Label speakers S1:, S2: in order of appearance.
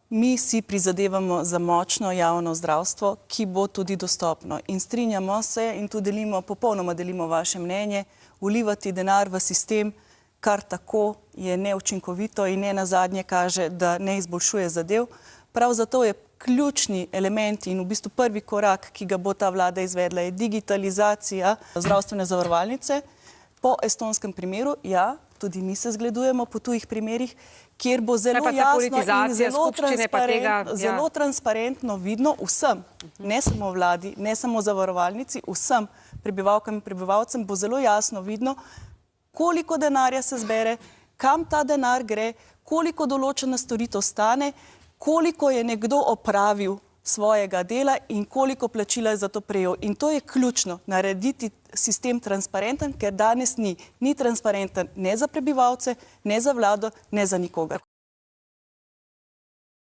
S1: Mi si prizadevamo za močno javno zdravstvo, ki bo tudi dostopno. In strinjamo se in tu popolnoma delimo vaše mnenje, vlivati denar v sistem, kar tako je neučinkovito in ne nazadnje kaže, da ne izboljšuje zadev. Prav zato je ključni element in v bistvu prvi korak, ki ga bo ta vlada izvedla, je digitalizacija zdravstvene zavarovalnice. Po estonskem primeru, ja, tudi mi se zgledujemo po tujih primerih, kjer bo zelo jasno in zelo transparentno vidno vsem, ne samo vladi, ne samo zavarovalnici, vsem prebivalkam in prebivalcem bo zelo jasno vidno, koliko denarja se zbere, kam ta denar gre, koliko določena storitev stane, koliko je nekdo opravil svojega dela in koliko plačila je za to prejel. In to je ključno, narediti sistem transparenten, ker danes ni transparenten ne za prebivalce, ne za vlado, ne za nikogar.